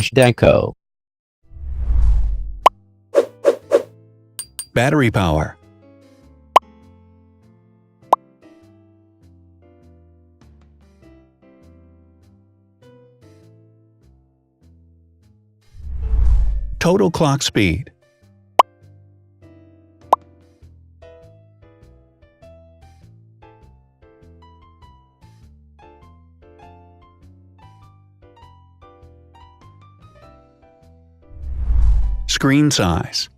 Deco. Battery power. Total clock speed. Screen size.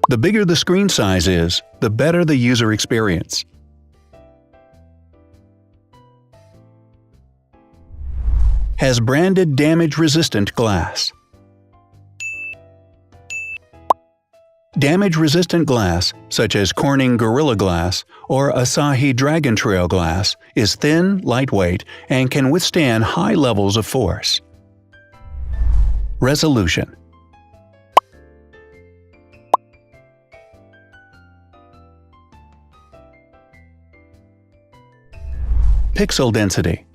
The bigger the screen size is, the better the user experience. Has branded damage-resistant glass. Damage-resistant glass, such as Corning Gorilla Glass or Asahi Dragon Trail Glass, is thin, lightweight, and can withstand high levels of force. Resolution. Pixel density.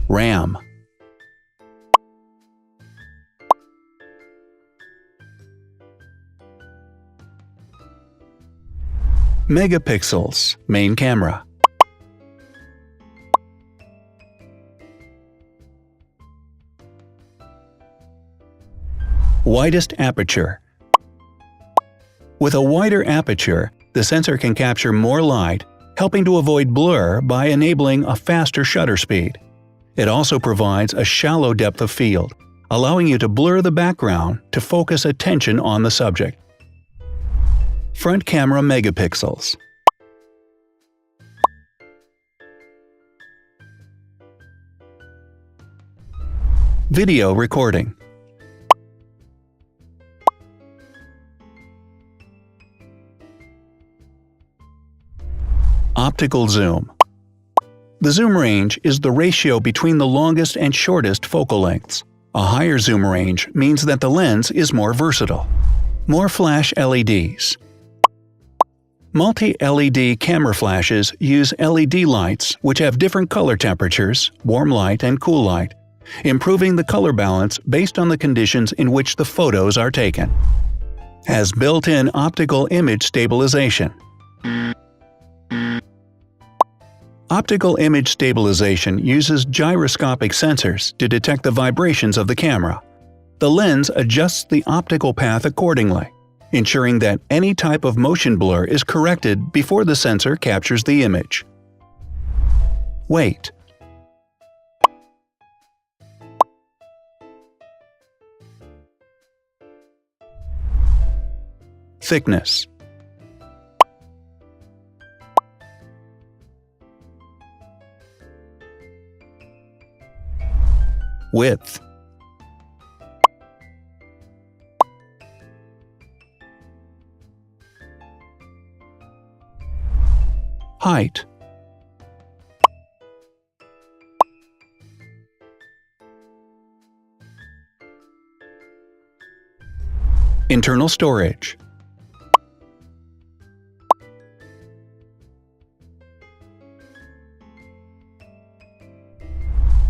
RAM. Megapixels, main camera. Widest aperture. With a wider aperture, the sensor can capture more light, helping to avoid blur by enabling a faster shutter speed. It also provides a shallow depth of field, allowing you to blur the background to focus attention on the subject. Front camera megapixels. Video recording. Optical zoom. The zoom range is the ratio between the longest and shortest focal lengths. A higher zoom range means that the lens is more versatile. More flash LEDs. Multi-LED camera flashes use LED lights which have different color temperatures, warm light and cool light, improving the color balance based on the conditions in which the photos are taken. Has built-in optical image stabilization. Optical image stabilization uses gyroscopic sensors to detect the vibrations of the camera. The lens adjusts the optical path accordingly, ensuring that any type of motion blur is corrected before the sensor captures the image. Weight. Thickness. Width. Height. Internal storage.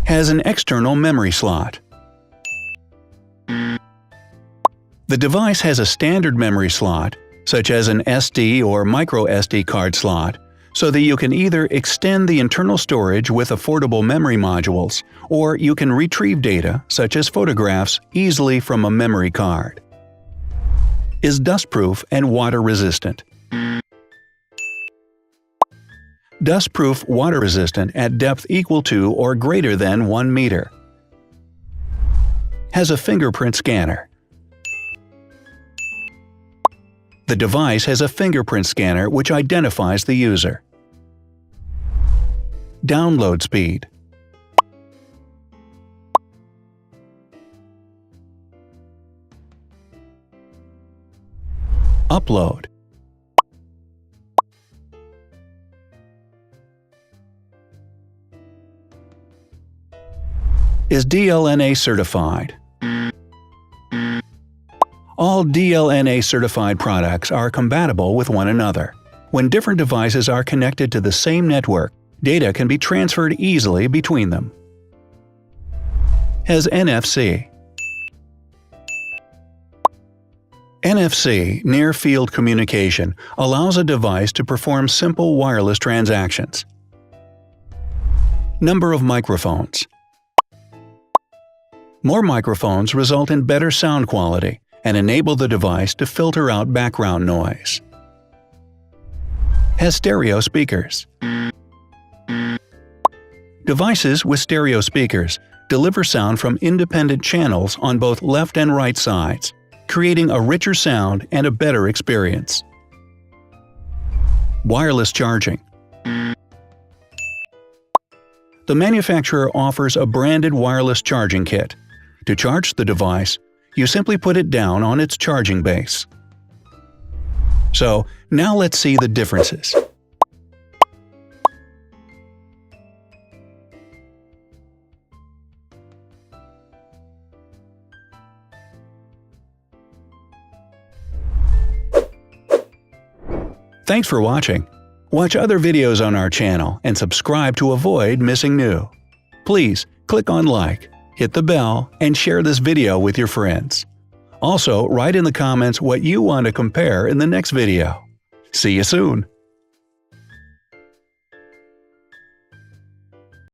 Has an external memory slot. The device has a standard memory slot, such as an SD or micro SD card slot, so that you can either extend the internal storage with affordable memory modules, or you can retrieve data, such as photographs, easily from a memory card. Is dustproof and water-resistant. Dustproof water-resistant at depth equal to or greater than 1 meter. Has a fingerprint scanner. The device has a fingerprint scanner which identifies the user. Download speed. Upload. Is DLNA certified. All DLNA certified products are compatible with one another. When different devices are connected to the same network, data can be transferred easily between them. Has NFC. NFC, Near Field Communication, allows a device to perform simple wireless transactions. Number of microphones. More microphones result in better sound quality and enable the device to filter out background noise. Has stereo speakers. Devices with stereo speakers deliver sound from independent channels on both left and right sides, creating a richer sound and a better experience. Wireless charging. The manufacturer offers a branded wireless charging kit. To charge the device, you simply put it down on its charging base. So, now let's see the differences. Thanks for watching. Watch other videos on our channel and subscribe to avoid missing new. Please click on like, hit the bell, and share this video with your friends. Also, write in the comments what you want to compare in the next video. See you soon!